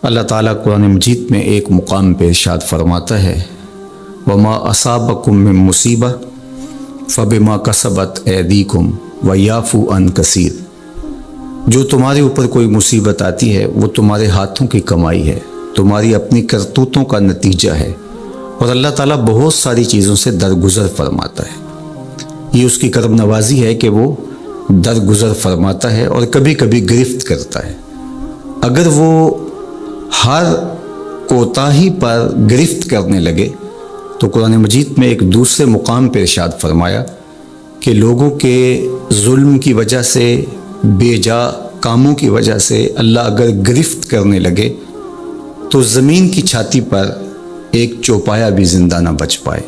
اللہ تعالیٰ قرآن مجید میں ایک مقام پہ ارشاد فرماتا ہے وما اصابکم من مصیبہ فبما کسبت ایدیکم ویعفو عن کثیر، جو تمہارے اوپر کوئی مصیبت آتی ہے وہ تمہارے ہاتھوں کی کمائی ہے، تمہاری اپنی کرتوتوں کا نتیجہ ہے، اور اللہ تعالیٰ بہت ساری چیزوں سے درگزر فرماتا ہے۔ یہ اس کی کرم نوازی ہے کہ وہ درگزر فرماتا ہے اور کبھی کبھی گرفت کرتا ہے۔ اگر وہ ہر کوتاہی پر گرفت کرنے لگے تو قرآن مجید میں ایک دوسرے مقام پہ ارشاد فرمایا کہ لوگوں کے ظلم کی وجہ سے، بے جا کاموں کی وجہ سے اللہ اگر گرفت کرنے لگے تو زمین کی چھاتی پر ایک چوپایا بھی زندہ نہ بچ پائے۔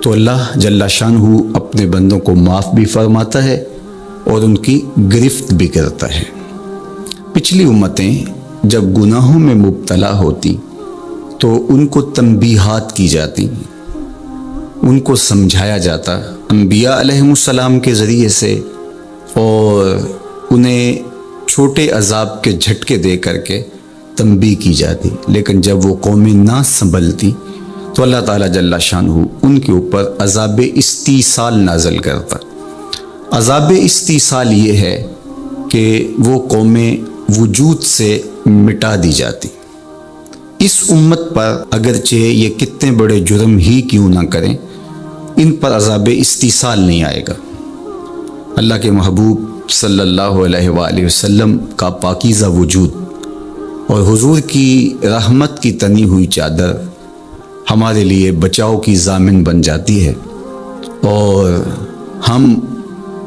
تو اللہ جل شانہ اپنے بندوں کو معاف بھی فرماتا ہے اور ان کی گرفت بھی کرتا ہے۔ پچھلی امتیں جب گناہوں میں مبتلا ہوتی تو ان کو تنبیہات کی جاتی، ان کو سمجھایا جاتا انبیاء علیہم السلام کے ذریعے سے، اور انہیں چھوٹے عذاب کے جھٹکے دے کر کے تنبیہ کی جاتی۔ لیکن جب وہ قومیں نہ سنبھلتی تو اللہ تعالیٰ جل شانہ ان کے اوپر عذاب استیصال نازل کرتا۔ عذاب استیصال یہ ہے کہ وہ قومیں وجود سے مٹا دی جاتی۔ اس امت پر اگرچہ یہ کتنے بڑے جرم ہی کیوں نہ کریں، ان پر عذاب استیصال نہیں آئے گا۔ اللہ کے محبوب صلی اللہ علیہ وآلہ وسلم کا پاکیزہ وجود اور حضور کی رحمت کی تنی ہوئی چادر ہمارے لیے بچاؤ کی ضامن بن جاتی ہے، اور ہم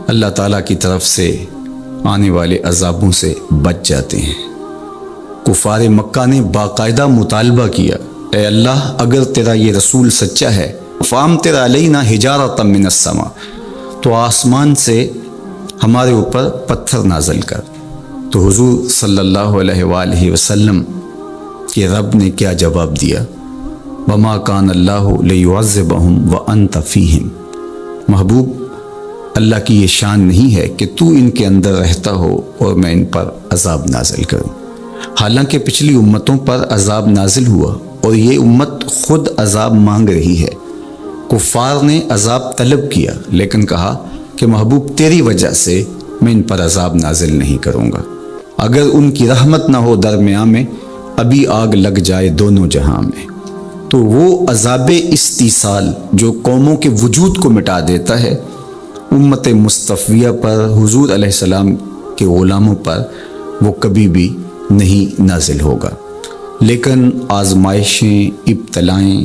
اللہ تعالیٰ کی طرف سے آنے والے عذابوں سے بچ جاتے ہیں۔ کفار مکہ نے باقاعدہ مطالبہ کیا، اے اللہ اگر تیرا یہ رسول سچا ہے فامطر علینا حجارۃ من السماء، تو آسمان سے ہمارے اوپر پتھر نازل کر۔ تو حضور صلی اللہ علیہ وآلہ وسلم کے رب نے کیا جواب دیا؟ وما کان اللہ لیعذبہم وانت فیہم، محبوب اللہ کی یہ شان نہیں ہے کہ تو ان کے اندر رہتا ہو اور میں ان پر عذاب نازل کروں۔ حالانکہ پچھلی امتوں پر عذاب نازل ہوا اور یہ امت خود عذاب مانگ رہی ہے۔ کفار نے عذاب طلب کیا لیکن کہا کہ محبوب تیری وجہ سے میں ان پر عذاب نازل نہیں کروں گا، اگر ان کی رحمت نہ ہو درمیان میں ابھی آگ لگ جائے دونوں جہاں میں۔ تو وہ عذاب استیصال جو قوموں کے وجود کو مٹا دیتا ہے، امت مصطفیہ پر، حضور علیہ السلام کے غلاموں پر وہ کبھی بھی نہیں نازل ہوگا۔ لیکن آزمائشیں، ابتلائیں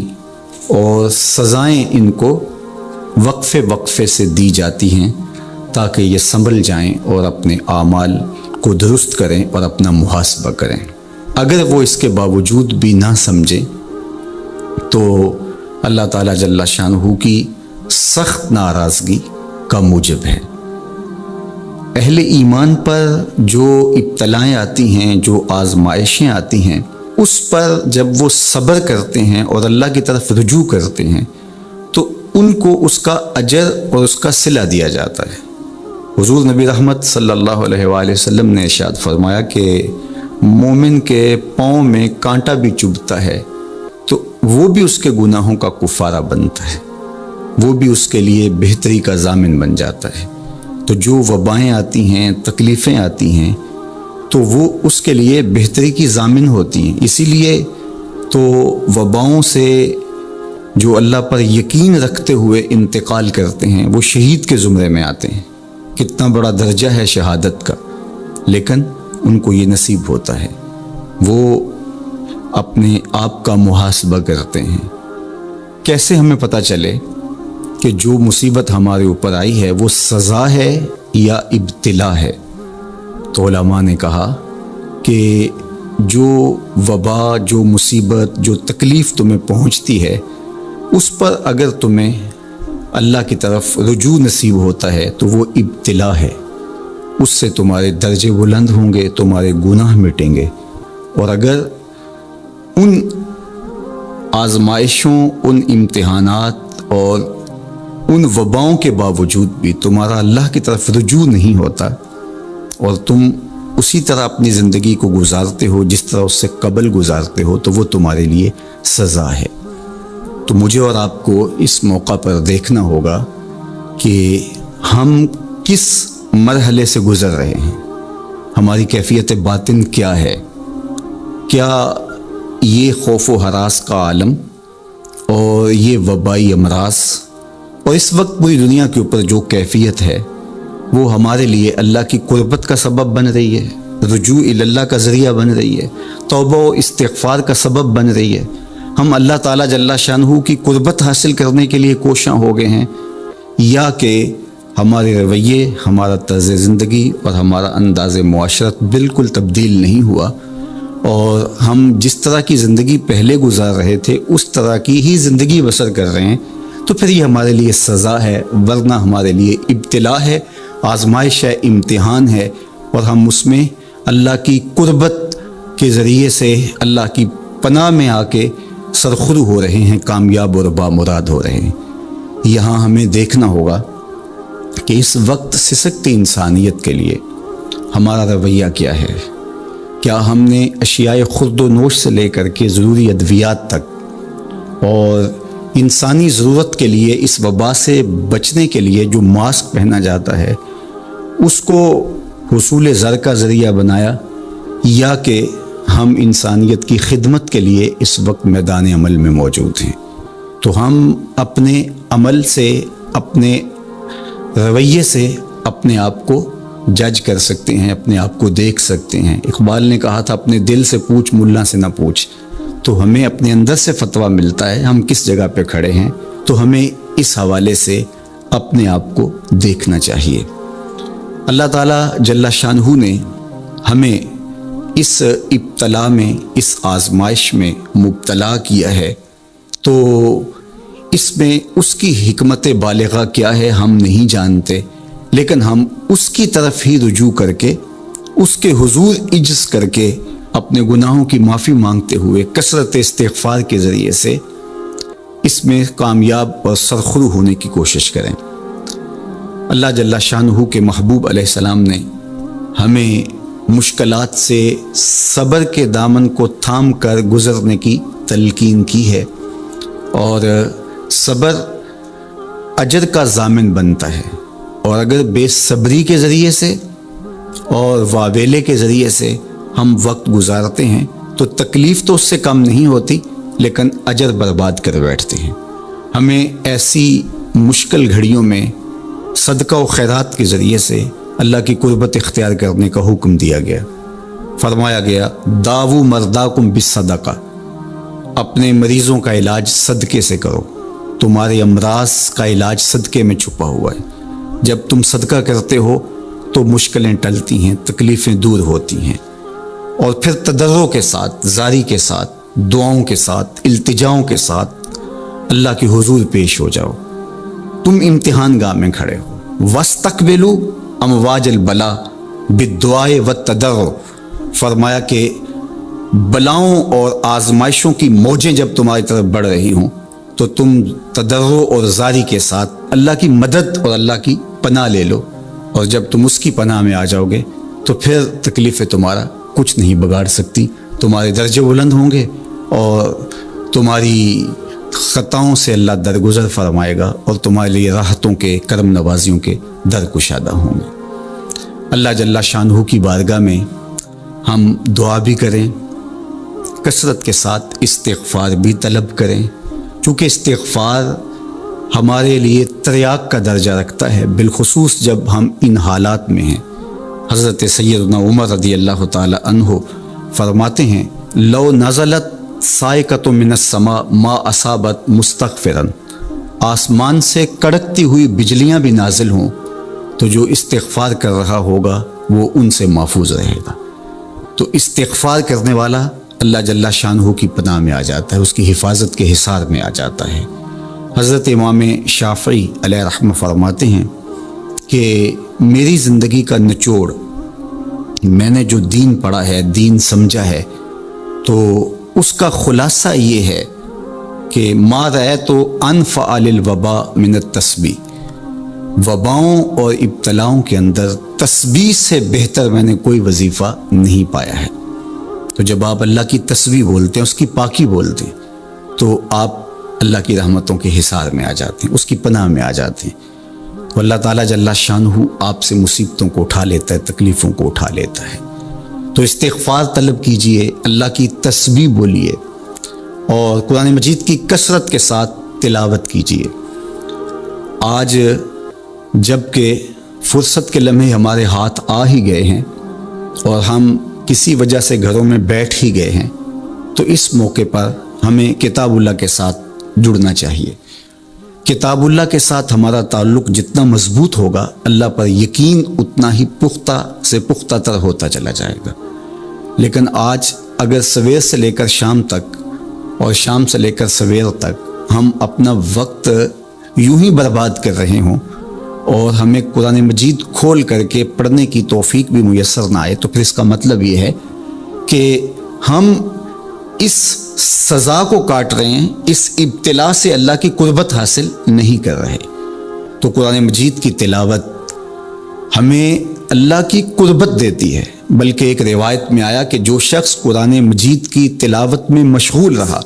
اور سزائیں ان کو وقفے وقفے سے دی جاتی ہیں تاکہ یہ سنبھل جائیں اور اپنے اعمال کو درست کریں اور اپنا محاسبہ کریں۔ اگر وہ اس کے باوجود بھی نہ سمجھیں تو اللہ تعالیٰ جل شانہ کی سخت ناراضگی کا موجب ہے۔ اہل ایمان پر جو ابتلائیں آتی ہیں، جو آزمائشیں آتی ہیں، اس پر جب وہ صبر کرتے ہیں اور اللہ کی طرف رجوع کرتے ہیں تو ان کو اس کا اجر اور اس کا صلہ دیا جاتا ہے۔ حضور نبی رحمت صلی اللہ علیہ وآلہ وسلم نے ارشاد فرمایا کہ مومن کے پاؤں میں کانٹا بھی چبھتا ہے تو وہ بھی اس کے گناہوں کا کفارہ بنتا ہے، وہ بھی اس کے لیے بہتری کا ضامن بن جاتا ہے۔ تو جو وبائیں آتی ہیں، تکلیفیں آتی ہیں، تو وہ اس کے لیے بہتری کی ضامن ہوتی ہیں۔ اسی لیے تو وباؤں سے جو اللہ پر یقین رکھتے ہوئے انتقال کرتے ہیں وہ شہید کے زمرے میں آتے ہیں۔ کتنا بڑا درجہ ہے شہادت کا، لیکن ان کو یہ نصیب ہوتا ہے۔ وہ اپنے آپ کا محاسبہ کرتے ہیں۔ کیسے ہمیں پتہ چلے کہ جو مصیبت ہمارے اوپر آئی ہے وہ سزا ہے یا ابتلا ہے؟ تو علماء نے کہا کہ جو وبا، جو مصیبت، جو تکلیف تمہیں پہنچتی ہے اس پر اگر تمہیں اللہ کی طرف رجوع نصیب ہوتا ہے تو وہ ابتلا ہے، اس سے تمہارے درجے بلند ہوں گے، تمہارے گناہ مٹیں گے۔ اور اگر ان آزمائشوں، ان امتحانات اور ان وباؤں کے باوجود بھی تمہارا اللہ کی طرف رجوع نہیں ہوتا اور تم اسی طرح اپنی زندگی کو گزارتے ہو جس طرح اس سے قبل گزارتے ہو تو وہ تمہارے لیے سزا ہے۔ تو مجھے اور آپ کو اس موقع پر دیکھنا ہوگا کہ ہم کس مرحلے سے گزر رہے ہیں، ہماری کیفیت باطن کیا ہے، کیا یہ خوف و ہراس کا عالم اور یہ وبائی امراض اور اس وقت پوری دنیا کے اوپر جو کیفیت ہے وہ ہمارے لیے اللہ کی قربت کا سبب بن رہی ہے، رجوع اللہ کا ذریعہ بن رہی ہے، توبہ و استغفار کا سبب بن رہی ہے، ہم اللہ تعالیٰ جل شانہ کی قربت حاصل کرنے کے لیے کوشاں ہو گئے ہیں، یا کہ ہمارے رویے، ہمارا طرز زندگی اور ہمارا انداز معاشرت بالکل تبدیل نہیں ہوا اور ہم جس طرح کی زندگی پہلے گزار رہے تھے اس طرح کی ہی زندگی بسر کر رہے ہیں، تو پھر یہ ہمارے لیے سزا ہے، ورنہ ہمارے لیے ابتلا ہے، آزمائش ہے، امتحان ہے، اور ہم اس میں اللہ کی قربت کے ذریعے سے اللہ کی پناہ میں آ کے سرخرو ہو رہے ہیں، کامیاب اور بامراد ہو رہے ہیں۔ یہاں ہمیں دیکھنا ہوگا کہ اس وقت سسکتی انسانیت کے لیے ہمارا رویہ کیا ہے۔ کیا ہم نے اشیاء خورد و نوش سے لے کر کے ضروری ادویات تک اور انسانی ضرورت کے لیے اس وبا سے بچنے کے لیے جو ماسک پہنا جاتا ہے اس کو حصول زر کا ذریعہ بنایا، یا کہ ہم انسانیت کی خدمت کے لیے اس وقت میدان عمل میں موجود ہیں؟ تو ہم اپنے عمل سے، اپنے رویے سے اپنے آپ کو جج کر سکتے ہیں، اپنے آپ کو دیکھ سکتے ہیں۔ اقبال نے کہا تھا اپنے دل سے پوچھ، ملا سے نہ پوچھ۔ تو ہمیں اپنے اندر سے فتویٰ ملتا ہے ہم کس جگہ پہ کھڑے ہیں، تو ہمیں اس حوالے سے اپنے آپ کو دیکھنا چاہیے۔ اللہ تعالیٰ جل شانہ نے ہمیں اس ابتلا میں، اس آزمائش میں مبتلا کیا ہے، تو اس میں اس کی حکمت بالغہ کیا ہے ہم نہیں جانتے، لیکن ہم اس کی طرف ہی رجوع کر کے، اس کے حضور عجز کر کے، اپنے گناہوں کی معافی مانگتے ہوئے کثرت استغفار کے ذریعے سے اس میں کامیاب اور سرخرو ہونے کی کوشش کریں۔ اللہ جل شانہ کے محبوب علیہ السلام نے ہمیں مشکلات سے صبر کے دامن کو تھام کر گزرنے کی تلقین کی ہے، اور صبر اجر کا ضامن بنتا ہے، اور اگر بے صبری کے ذریعے سے اور واویلے کے ذریعے سے ہم وقت گزارتے ہیں تو تکلیف تو اس سے کم نہیں ہوتی، لیکن اجر برباد کر بیٹھتے ہیں۔ ہمیں ایسی مشکل گھڑیوں میں صدقہ و خیرات کے ذریعے سے اللہ کی قربت اختیار کرنے کا حکم دیا گیا۔ فرمایا گیا داؤ مرداکم بالصدقہ، اپنے مریضوں کا علاج صدقے سے کرو، تمہارے امراض کا علاج صدقے میں چھپا ہوا ہے۔ جب تم صدقہ کرتے ہو تو مشکلیں ٹلتی ہیں، تکلیفیں دور ہوتی ہیں، اور پھر تضرع کے ساتھ، زاری کے ساتھ، دعاؤں کے ساتھ، التجاؤں کے ساتھ اللہ کے حضور پیش ہو جاؤ۔ تم امتحان گاہ میں کھڑے ہو، وَاسْتَقْبِلُوا امواج البلا بالدعاء والتضرع، فرمایا کہ بلاؤں اور آزمائشوں کی موجیں جب تمہاری طرف بڑھ رہی ہوں تو تم تضرع اور زاری کے ساتھ اللہ کی مدد اور اللہ کی پناہ لے لو، اور جب تم اس کی پناہ میں آ جاؤ گے تو پھر تکلیفیں تمہارا کچھ نہیں بگاڑ سکتی، تمہارے درجے بلند ہوں گے اور تمہاری خطاؤں سے اللہ درگزر فرمائے گا، اور تمہارے لیے راحتوں کے، کرم نوازیوں کے در کشادہ ہوں گے۔ اللہ جل شانہ کی بارگاہ میں ہم دعا بھی کریں، کثرت کے ساتھ استغفار بھی طلب کریں، چونکہ استغفار ہمارے لیے تریاق کا درجہ رکھتا ہے، بالخصوص جب ہم ان حالات میں ہیں۔ حضرت سیدنا عمر رضی اللہ تعالی عنہ فرماتے ہیں لو نزلت صاعقۃ من السماء ما اصابت مستغفرا، آسمان سے کڑکتی ہوئی بجلیاں بھی نازل ہوں تو جو استغفار کر رہا ہوگا وہ ان سے محفوظ رہے گا۔ تو استغفار کرنے والا اللہ جل شانہ کی پناہ میں آ جاتا ہے، اس کی حفاظت کے حصار میں آ جاتا ہے۔ حضرت امام شافعی علیہ رحمہ فرماتے ہیں کہ میری زندگی کا نچوڑ، میں نے جو دین پڑھا ہے، دین سمجھا ہے، تو اس کا خلاصہ یہ ہے کہ ما رأیت انفع للوباء من التسبیح، وباؤں اور ابتلاؤں کے اندر تسبیح سے بہتر میں نے کوئی وظیفہ نہیں پایا ہے۔ تو جب آپ اللہ کی تسبیح بولتے ہیں، اس کی پاکی بولتے ہیں، تو آپ اللہ کی رحمتوں کے حصار میں آ جاتے ہیں، اس کی پناہ میں آ جاتے ہیں۔ تو اللہ تعالیٰ جل شانہ آپ سے مصیبتوں کو اٹھا لیتا ہے، تکلیفوں کو اٹھا لیتا ہے۔ تو استغفار طلب کیجئے، اللہ کی تسبیح بولیے اور قرآن مجید کی کثرت کے ساتھ تلاوت کیجئے۔ آج جب کہ فرصت کے لمحے ہمارے ہاتھ آ ہی گئے ہیں اور ہم کسی وجہ سے گھروں میں بیٹھ ہی گئے ہیں، تو اس موقع پر ہمیں کتاب اللہ کے ساتھ جڑنا چاہیے۔ کتاب اللہ کے ساتھ ہمارا تعلق جتنا مضبوط ہوگا، اللہ پر یقین اتنا ہی پختہ سے پختہ تر ہوتا چلا جائے گا۔ لیکن آج اگر سویر سے لے کر شام تک اور شام سے لے کر سویر تک ہم اپنا وقت یوں ہی برباد کر رہے ہوں اور ہمیں قرآن مجید کھول کر کے پڑھنے کی توفیق بھی میسر نہ آئے، تو پھر اس کا مطلب یہ ہے کہ ہم اس سزا کو کاٹ رہے ہیں، اس ابتلا سے اللہ کی قربت حاصل نہیں کر رہے۔ تو قرآن مجید کی تلاوت ہمیں اللہ کی قربت دیتی ہے، بلکہ ایک روایت میں آیا کہ جو شخص قرآن مجید کی تلاوت میں مشغول رہا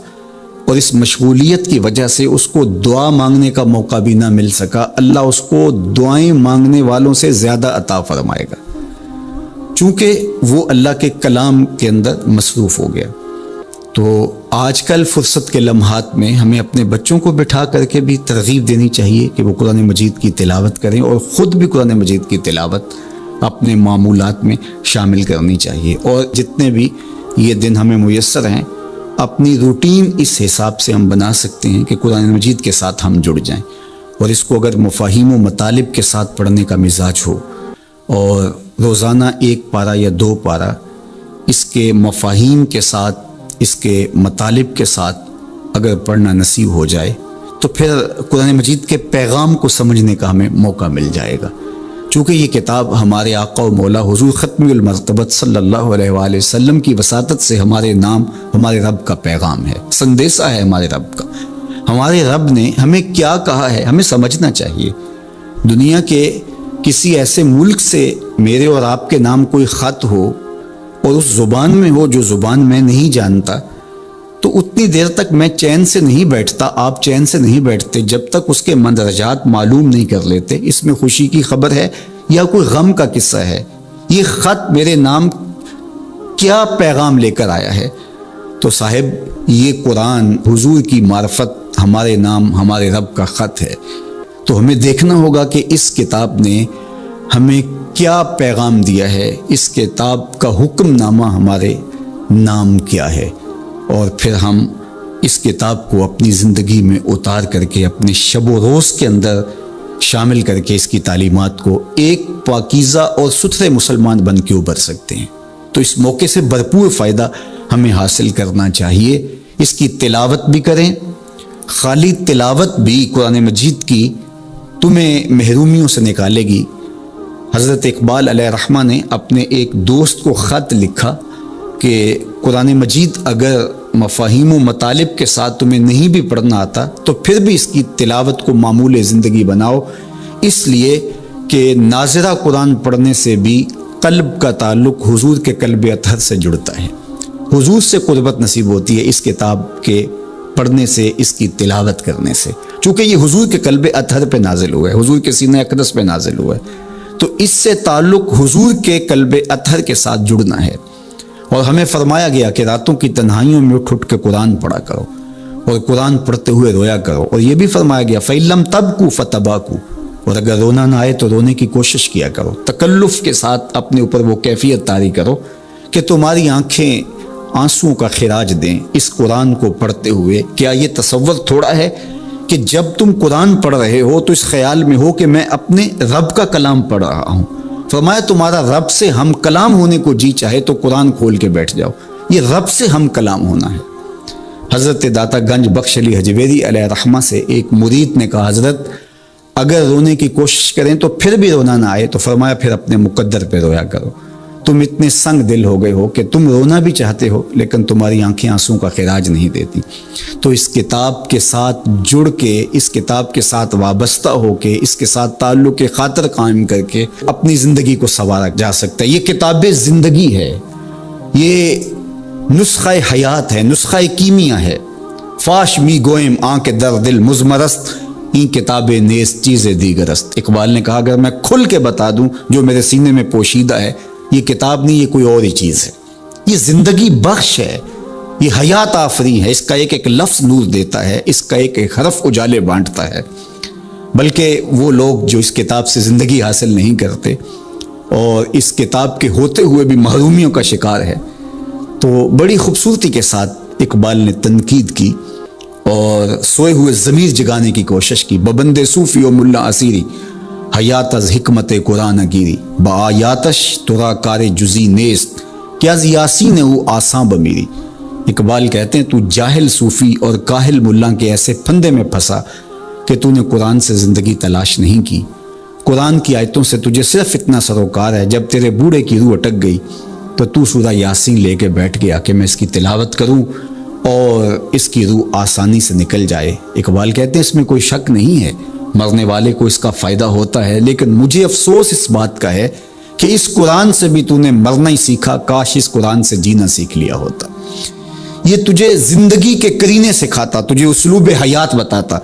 اور اس مشغولیت کی وجہ سے اس کو دعا مانگنے کا موقع بھی نہ مل سکا، اللہ اس کو دعائیں مانگنے والوں سے زیادہ عطا فرمائے گا، چونکہ وہ اللہ کے کلام کے اندر مصروف ہو گیا۔ تو آج کل فرصت کے لمحات میں ہمیں اپنے بچوں کو بٹھا کر کے بھی ترغیب دینی چاہیے کہ وہ قرآن مجید کی تلاوت کریں، اور خود بھی قرآن مجید کی تلاوت اپنے معمولات میں شامل کرنی چاہیے۔ اور جتنے بھی یہ دن ہمیں میسر ہیں، اپنی روٹین اس حساب سے ہم بنا سکتے ہیں کہ قرآن مجید کے ساتھ ہم جڑ جائیں، اور اس کو اگر مفاہیم و مطالب کے ساتھ پڑھنے کا مزاج ہو اور روزانہ 1 پارہ یا 2 پارہ اس کے مفاہیم کے ساتھ، اس کے مطالب کے ساتھ اگر پڑھنا نصیب ہو جائے، تو پھر قرآن مجید کے پیغام کو سمجھنے کا ہمیں موقع مل جائے گا۔ چونکہ یہ کتاب ہمارے آقا و مولا حضور ختم المرتبت صلی اللہ علیہ وآلہ وسلم کی وساطت سے ہمارے نام ہمارے رب کا پیغام ہے، سندیسہ ہے ہمارے رب کا۔ ہمارے رب نے ہمیں کیا کہا ہے ہمیں سمجھنا چاہیے۔ دنیا کے کسی ایسے ملک سے میرے اور آپ کے نام کوئی خط ہو اور اس زبان میں ہو جو زبان میں نہیں جانتا، تو اتنی دیر تک میں چین سے نہیں بیٹھتا، آپ چین سے نہیں بیٹھتے جب تک اس کے مندرجات معلوم نہیں کر لیتے، اس میں خوشی کی خبر ہے یا کوئی غم کا قصہ ہے، یہ خط میرے نام کیا پیغام لے کر آیا ہے۔ تو صاحب یہ قرآن حضور کی معرفت ہمارے نام ہمارے رب کا خط ہے۔ تو ہمیں دیکھنا ہوگا کہ اس کتاب نے ہمیں کیا پیغام دیا ہے، اس کتاب کا حکم نامہ ہمارے نام کیا ہے، اور پھر ہم اس کتاب کو اپنی زندگی میں اتار کر کے اپنے شب و روز کے اندر شامل کر کے اس کی تعلیمات کو ایک پاکیزہ اور ستھرے مسلمان بن کے ابھر سکتے ہیں۔ تو اس موقع سے بھرپور فائدہ ہمیں حاصل کرنا چاہیے۔ اس کی تلاوت بھی کریں، خالی تلاوت بھی قرآن مجید کی تمہیں محرومیوں سے نکالے گی۔ حضرت اقبال علیہ رحمہ نے اپنے ایک دوست کو خط لکھا کہ قرآن مجید اگر مفاہیم و مطالب کے ساتھ تمہیں نہیں بھی پڑھنا آتا تو پھر بھی اس کی تلاوت کو معمول زندگی بناؤ، اس لیے کہ ناظرہ قرآن پڑھنے سے بھی قلب کا تعلق حضور کے قلب اطہر سے جڑتا ہے، حضور سے قربت نصیب ہوتی ہے اس کتاب کے پڑھنے سے، اس کی تلاوت کرنے سے، چونکہ یہ حضور کے قلب اطہر پہ نازل ہوا ہے، حضور کے سینہ اقدس پہ نازل ہوا ہے، تو اس سے تعلق حضور کے قلب اطہر کے ساتھ جڑنا ہے۔ اور ہمیں فرمایا گیا کہ راتوں کی تنہائیوں میں اٹھ کے قرآن پڑھا کرو اور قرآن پڑھتے ہوئے رویا کرو، اور یہ بھی فرمایا گیا فَإِلَّمْ تَبْكُوا فَتَبَاكُوا، اور اگر رونا نہ آئے تو رونے کی کوشش کیا کرو، تکلف کے ساتھ اپنے اوپر وہ کیفیت طاری کرو کہ تمہاری آنکھیں آنسوؤں کا خراج دیں اس قرآن کو پڑھتے ہوئے۔ کیا یہ تصور تھوڑا ہے کہ جب تم قرآن پڑھ رہے ہو تو اس خیال میں ہو کہ میں اپنے رب کا کلام پڑھ رہا ہوں؟ فرمایا تمہارا رب سے ہم کلام ہونے کو جی چاہے تو قرآن کھول کے بیٹھ جاؤ، یہ رب سے ہم کلام ہونا ہے۔ حضرت داتا گنج بخش علی حجویری علیہ رحمہ سے ایک مرید نے کہا حضرت اگر رونے کی کوشش کریں تو پھر بھی رونا نہ آئے تو فرمایا پھر اپنے مقدر پہ رویا کرو۔ تم اتنے سنگ دل ہو گئے ہو کہ تم رونا بھی چاہتے ہو لیکن تمہاری آنکھیں آنسوں کا خراج نہیں دیتی۔ تو اس کتاب کے ساتھ جڑ کے، اس کتاب کے ساتھ وابستہ ہو کے، اس کے ساتھ تعلق خاطر قائم کر کے اپنی زندگی کو سنوارا جا سکتا ہے۔ یہ کتاب زندگی ہے، یہ نسخہ حیات ہے، نسخہ کیمیا ہے۔ فاش می گوئم آنکھ در دل مزمرست، این کتاب نیست چیز دیگرست۔ اقبال نے کہا اگر میں کھل کے بتا دوں جو میرے سینے میں پوشیدہ ہے، یہ کتاب نہیں، یہ کوئی اور ہی چیز ہے۔ یہ زندگی بخش ہے، یہ حیات آفری ہے، اس کا ایک ایک لفظ نور دیتا ہے، اس کا ایک ایک حرف اجالے بانٹتا ہے۔ بلکہ وہ لوگ جو اس کتاب سے زندگی حاصل نہیں کرتے اور اس کتاب کے ہوتے ہوئے بھی محرومیوں کا شکار ہے، تو بڑی خوبصورتی کے ساتھ اقبال نے تنقید کی اور سوئے ہوئے ضمیر جگانے کی کوشش کی۔ ببند صوفی و ملا اسیری حیات از حکمت قرآن گیری، با آیاتش ترا کار جزی نیست کیا از یاسین او آساں بمیری۔ اقبال کہتے ہیں تو جاہل صوفی اور کاہل ملا کے ایسے پھندے میں پھنسا کہ تو نے قرآن سے زندگی تلاش نہیں کی۔ قرآن کی آیتوں سے تجھے صرف اتنا سروکار ہے، جب تیرے بوڑھے کی روح اٹک گئی تو سورہ یاسین لے کے بیٹھ گیا کہ میں اس کی تلاوت کروں اور اس کی روح آسانی سے نکل جائے۔ اقبال کہتے ہیں اس میں کوئی شک نہیں ہے، مرنے والے کو اس کا فائدہ ہوتا ہے، لیکن مجھے افسوس اس بات کا ہے کہ اس قرآن سے بھی تو نے مرنا ہی سیکھا، کاش اس قرآن سے جینا سیکھ لیا ہوتا۔ یہ تجھے زندگی کے قرینے سکھاتا، تجھے اسلوب حیات بتاتا،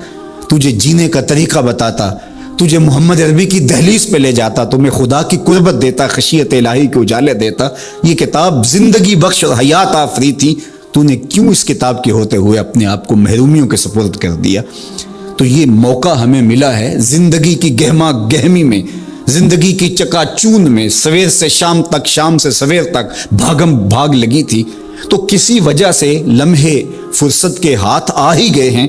تجھے جینے کا طریقہ بتاتا، تجھے محمد عربی کی دہلیز پہ لے جاتا، تمہیں خدا کی قربت دیتا، خشیت الہی کے اجالے دیتا۔ یہ کتاب زندگی بخش اور حیات آفری تھی، تو نے کیوں اس کتاب کے ہوتے ہوئے اپنے آپ کو محرومیوں کے سپرد کر دیا؟ تو یہ موقع ہمیں ملا ہے زندگی کی گہما گہمی میں، زندگی کی چکا چون میں، سویر سے شام تک، شام سے سویر تک بھاگم بھاگ لگی تھی، تو کسی وجہ سے لمحے فرصت کے ہاتھ آ ہی گئے ہیں،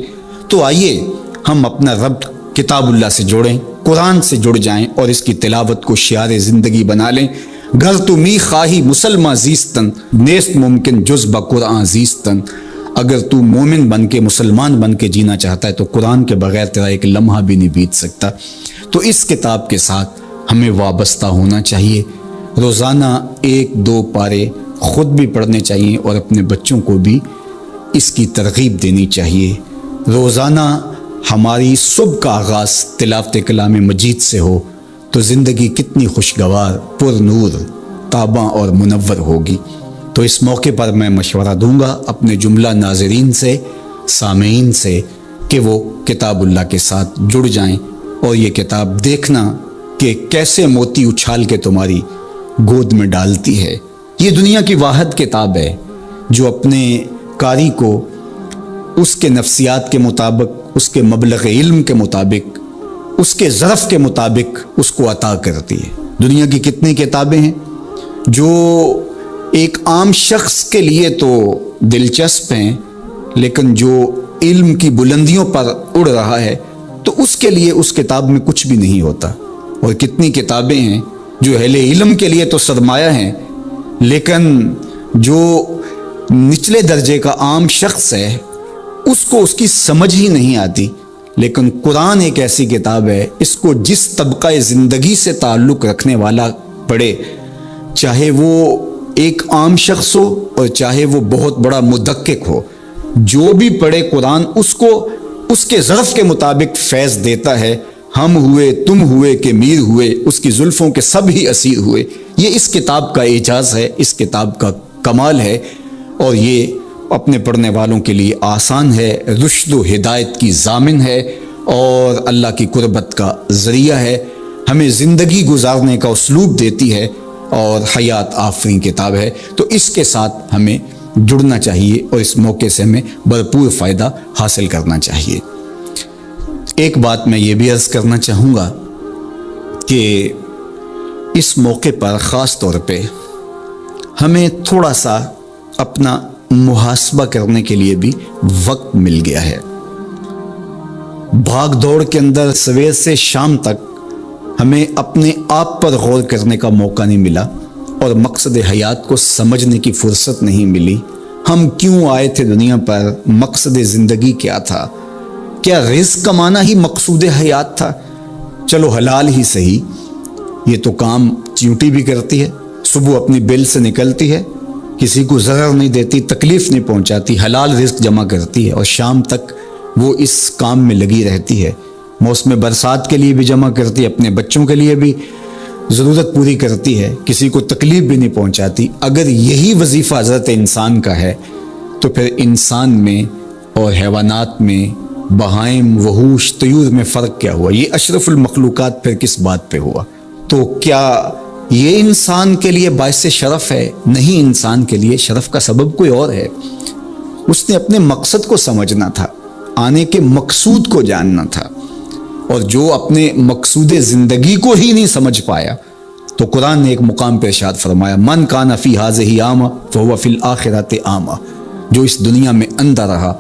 تو آئیے ہم اپنا ربط کتاب اللہ سے جوڑیں، قرآن سے جڑ جائیں اور اس کی تلاوت کو شعار زندگی بنا لیں۔ گھر تو می خواہی مسلمہ زیستن نیست ممکن جز بقرآن زیستن، اگر تو مومن بن کے، مسلمان بن کے جینا چاہتا ہے تو قرآن کے بغیر تیرا ایک لمحہ بھی نہیں بیت سکتا۔ تو اس کتاب کے ساتھ ہمیں وابستہ ہونا چاہیے، روزانہ 1-2 پارے خود بھی پڑھنے چاہیے اور اپنے بچوں کو بھی اس کی ترغیب دینی چاہیے۔ روزانہ ہماری صبح کا آغاز تلاوت کلام مجید سے ہو تو زندگی کتنی خوشگوار، پر نور، تاباں اور منور ہوگی۔ تو اس موقع پر میں مشورہ دوں گا اپنے جملہ ناظرین سے، سامعین سے، کہ وہ کتاب اللہ کے ساتھ جڑ جائیں اور یہ کتاب دیکھنا کہ کیسے موتی اچھال کے تمہاری گود میں ڈالتی ہے۔ یہ دنیا کی واحد کتاب ہے جو اپنے قاری کو اس کے نفسیات کے مطابق، اس کے مبلغ علم کے مطابق، اس کے ظرف کے مطابق اس کو عطا کرتی ہے۔ دنیا کی کتنی کتابیں ہیں جو ایک عام شخص کے لیے تو دلچسپ ہیں، لیکن جو علم کی بلندیوں پر اڑ رہا ہے تو اس کے لیے اس کتاب میں کچھ بھی نہیں ہوتا، اور کتنی کتابیں ہیں جو اہل علم کے لیے تو سرمایہ ہیں، لیکن جو نچلے درجے کا عام شخص ہے اس کو اس کی سمجھ ہی نہیں آتی۔ لیکن قرآن ایک ایسی کتاب ہے، اس کو جس طبقہ زندگی سے تعلق رکھنے والا پڑھے، چاہے وہ ایک عام شخص ہو اور چاہے وہ بہت بڑا مدقق ہو، جو بھی پڑھے قرآن اس کو اس کے ظرف کے مطابق فیض دیتا ہے۔ ہم ہوئے، تم ہوئے کہ میر ہوئے، اس کی زلفوں کے سب ہی اسیر ہوئے۔ یہ اس کتاب کا اعجاز ہے، اس کتاب کا کمال ہے، اور یہ اپنے پڑھنے والوں کے لیے آسان ہے، رشد و ہدایت کی ضامن ہے اور اللہ کی قربت کا ذریعہ ہے، ہمیں زندگی گزارنے کا اسلوب دیتی ہے اور حیات آفرین کتاب ہے۔ تو اس کے ساتھ ہمیں جڑنا چاہیے اور اس موقع سے ہمیں بھرپور فائدہ حاصل کرنا چاہیے۔ ایک بات میں یہ بھی عرض کرنا چاہوں گا کہ اس موقع پر خاص طور پہ ہمیں تھوڑا سا اپنا محاسبہ کرنے کے لیے بھی وقت مل گیا ہے۔ بھاگ دوڑ کے اندر سویر سے شام تک ہمیں اپنے آپ پر غور کرنے کا موقع نہیں ملا اور مقصد حیات کو سمجھنے کی فرصت نہیں ملی۔ ہم کیوں آئے تھے دنیا پر؟ مقصد زندگی کیا تھا؟ کیا رزق کمانا ہی مقصود حیات تھا؟ چلو حلال ہی صحیح، یہ تو کام چیونٹی بھی کرتی ہے، صبح اپنی بیل سے نکلتی ہے، کسی کو ضرر نہیں دیتی، تکلیف نہیں پہنچاتی، حلال رزق جمع کرتی ہے، اور شام تک وہ اس کام میں لگی رہتی ہے۔ موسم برسات کے لیے بھی جمع کرتی ہے، اپنے بچوں کے لیے بھی ضرورت پوری کرتی ہے، کسی کو تکلیف بھی نہیں پہنچاتی۔ اگر یہی وظیفہ حضرت انسان کا ہے تو پھر انسان میں اور حیوانات میں، بہائم، وحوش، طیور میں فرق کیا ہوا؟ یہ اشرف المخلوقات پھر کس بات پہ ہوا؟ تو کیا یہ انسان کے لیے باعث شرف ہے؟ نہیں، انسان کے لیے شرف کا سبب کوئی اور ہے۔ اس نے اپنے مقصد کو سمجھنا تھا، آنے کے مقصود کو جاننا تھا، اور جو اپنے مقصود زندگی کو ہی نہیں سمجھ پایا تو قرآن نے ایک مقام پہ ارشاد فرمایا، من کان فی ہذہ اعمی فہو فی الآخرۃ اعمی، جو اس دنیا میں اندھا رہا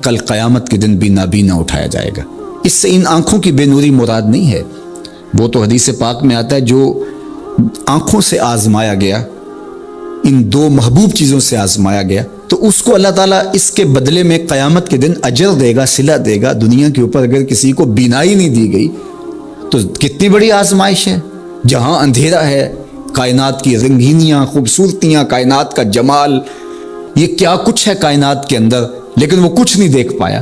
کل قیامت کے دن بھی نابینا اٹھایا جائے گا۔ اس سے ان آنکھوں کی بے نوری مراد نہیں ہے، وہ تو حدیث پاک میں آتا ہے جو آنکھوں سے آزمایا گیا، ان دو محبوب چیزوں سے آزمایا گیا، تو اس کو اللہ تعالیٰ اس کے بدلے میں قیامت کے دن اجر دے گا، صلہ دے گا۔ دنیا کے اوپر اگر کسی کو بینائی نہیں دی گئی تو کتنی بڑی آزمائش ہے۔ جہاں اندھیرا ہے، کائنات کی رنگینیاں، خوبصورتیاں، کائنات کا جمال، یہ کیا کچھ ہے کائنات کے اندر، لیکن وہ کچھ نہیں دیکھ پایا۔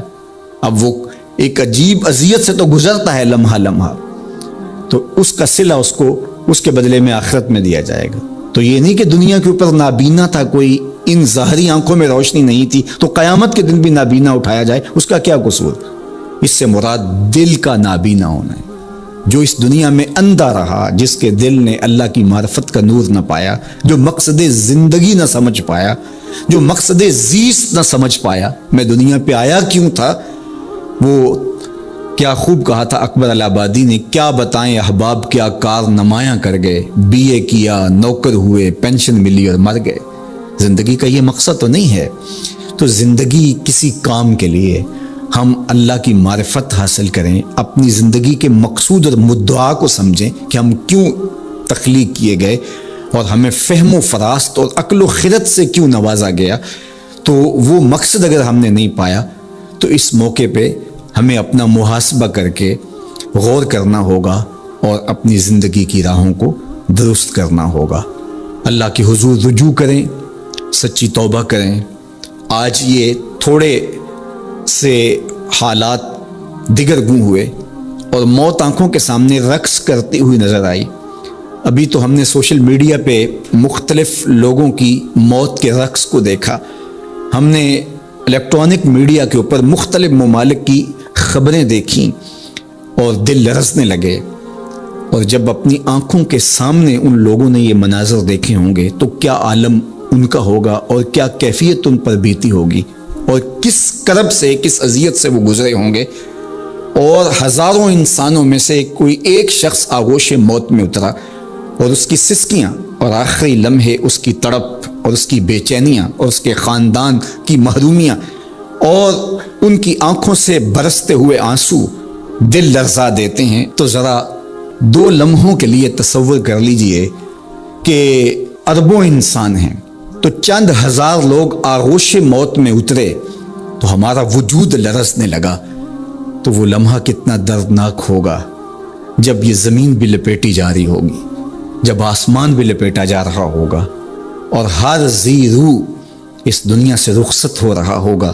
اب وہ ایک عجیب اذیت سے تو گزرتا ہے لمحہ لمحہ، تو اس کا صلہ اس کو اس کے بدلے میں آخرت میں دیا جائے گا۔ تو یہ نہیں کہ دنیا کے اوپر نابینا تھا کوئی، ان ظاہری آنکھوں میں روشنی نہیں تھی تو قیامت کے دن بھی نابینا اٹھایا جائے، اس کا کیا قصور؟ اس سے مراد دل کا نابینا ہونا ہے۔ جو اس دنیا میں اندھا رہا، جس کے دل نے اللہ کی معرفت کا نور نہ پایا، جو مقصد زندگی نہ سمجھ پایا، جو مقصد زیست نہ سمجھ پایا، میں دنیا پہ آیا کیوں تھا، وہ کیا خوب کہا تھا اکبر الہآبادی نے، کیا بتائیں احباب کیا کار نمایاں کر گئے، بی اے کیا، نوکر ہوئے، پینشن ملی اور مر گئے۔ زندگی کا یہ مقصد تو نہیں ہے۔ تو زندگی کسی کام کے لیے ہم اللہ کی معرفت حاصل کریں، اپنی زندگی کے مقصود اور مدعا کو سمجھیں کہ ہم کیوں تخلیق کیے گئے، اور ہمیں فہم و فراست اور عقل و خرد سے کیوں نوازا گیا۔ تو وہ مقصد اگر ہم نے نہیں پایا تو اس موقع پہ ہمیں اپنا محاسبہ کر کے غور کرنا ہوگا اور اپنی زندگی کی راہوں کو درست کرنا ہوگا۔ اللہ کے حضور رجوع کریں، سچی توبہ کریں۔ آج یہ تھوڑے سے حالات دیگر گوں ہوئے اور موت آنکھوں کے سامنے رقص کرتی ہوئی نظر آئی۔ ابھی تو ہم نے سوشل میڈیا پہ مختلف لوگوں کی موت کے رقص کو دیکھا، ہم نے الیکٹرانک میڈیا کے اوپر مختلف ممالک کی خبریں دیکھیں اور دل لرزنے لگے۔ اور جب اپنی آنکھوں کے سامنے ان لوگوں نے یہ مناظر دیکھے ہوں گے تو کیا عالم ان کا ہوگا اور کیا کیفیت ان پر بیتی ہوگی، اور کس کرب سے، کس اذیت سے وہ گزرے ہوں گے۔ اور ہزاروں انسانوں میں سے کوئی ایک شخص آغوش موت میں اترا، اور اس کی سسکیاں اور آخری لمحے اس کی تڑپ اور اس کی بے چینیاں اور اس کے خاندان کی محرومیاں اور ان کی آنکھوں سے برستے ہوئے آنسو دل لرزا دیتے ہیں۔ تو ذرا 2 لمحوں کے لیے تصور کر لیجئے کہ اربوں انسان ہیں، تو چند ہزار لوگ آغوش موت میں اترے تو ہمارا وجود لرزنے لگا، تو وہ لمحہ کتنا دردناک ہوگا جب یہ زمین بھی لپیٹی جا رہی ہوگی، جب آسمان بھی لپیٹا جا رہا ہوگا، اور ہر ذی روح اس دنیا سے رخصت ہو رہا ہوگا،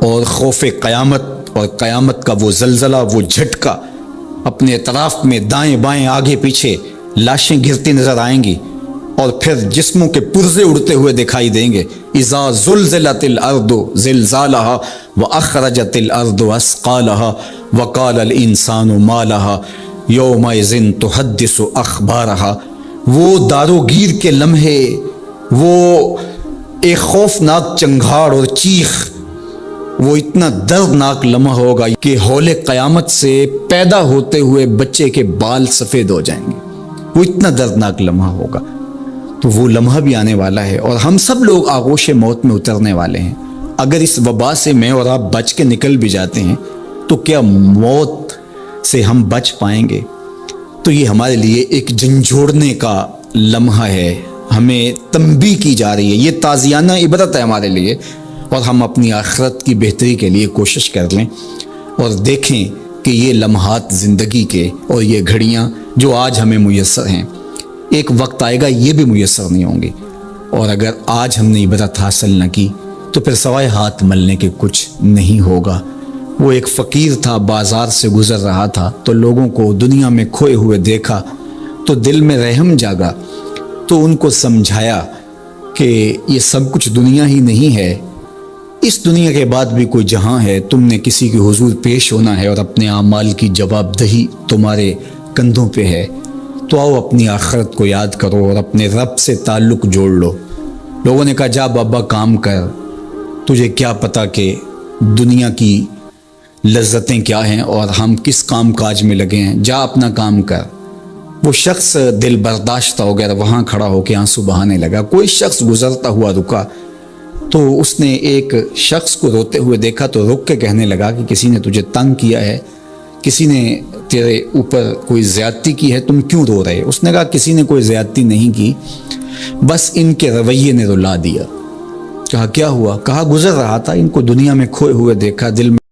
اور خوف قیامت اور قیامت کا وہ زلزلہ، وہ جھٹکا، اپنے اطراف میں دائیں بائیں آگے پیچھے لاشیں گرتی نظر آئیں گی، اور پھر جسموں کے پرزے اڑتے ہوئے دکھائی دیں گے۔ اذا زلزلت الارض زلزالها واخرجت الارض اثقالها وقال الانسان ما لها یومئذ تحدث اخبارها۔ وہ داروگیر کے لمحے، وہ ایک خوفناک چنگھاڑ اور چیخ، وہ اتنا دردناک لمحہ ہوگا کہ ہول قیامت سے پیدا ہوتے ہوئے بچے کے بال سفید ہو جائیں گے۔ وہ اتنا دردناک لمحہ ہوگا۔ تو وہ لمحہ بھی آنے والا ہے، اور ہم سب لوگ آغوش موت میں اترنے والے ہیں۔ اگر اس وبا سے میں اور آپ بچ کے نکل بھی جاتے ہیں تو کیا موت سے ہم بچ پائیں گے؟ تو یہ ہمارے لیے ایک جھنجھوڑنے کا لمحہ ہے، ہمیں تنبیہ کی جا رہی ہے، یہ تازیانہ عبرت ہے ہمارے لیے، اور ہم اپنی آخرت کی بہتری کے لیے کوشش کر لیں اور دیکھیں کہ یہ لمحات زندگی کے اور یہ گھڑیاں جو آج ہمیں میسر ہیں، ایک وقت آئے گا یہ بھی میسر نہیں ہوں گے، اور اگر آج ہم نے عبرت حاصل نہ کی تو پھر سوائے ہاتھ ملنے کے کچھ نہیں ہوگا۔ وہ ایک فقیر تھا، بازار سے گزر رہا تھا تو لوگوں کو دنیا میں کھوئے ہوئے دیکھا تو دل میں رحم جاگا، تو ان کو سمجھایا کہ یہ سب کچھ دنیا ہی نہیں ہے، اس دنیا کے بعد بھی کوئی جہاں ہے، تم نے کسی کے حضور پیش ہونا ہے اور اپنے اعمال کی جواب دہی تمہارے کندھوں پہ ہے، تو آؤ اپنی آخرت کو یاد کرو اور اپنے رب سے تعلق جوڑ لو۔ لوگوں نے کہا جا بابا کام کر، تجھے کیا پتہ کہ دنیا کی لذتیں کیا ہیں اور ہم کس کام کاج میں لگے ہیں، جا اپنا کام کر۔ وہ شخص دل برداشتہ ہو گیا، وہاں کھڑا ہو کے آنسو بہانے لگا۔ کوئی شخص گزرتا ہوا رکا تو اس نے ایک شخص کو روتے ہوئے دیکھا تو رک کے کہنے لگا کہ کسی نے تجھے تنگ کیا ہے، کسی نے تیرے اوپر کوئی زیادتی کی ہے، تم کیوں رو رہے؟ اس نے کہا کسی نے کوئی زیادتی نہیں کی، بس ان کے رویے نے رلا دیا۔ کہا کیا ہوا؟ کہا گزر رہا تھا، ان کو دنیا میں کھوئے ہوئے دیکھا، دل میں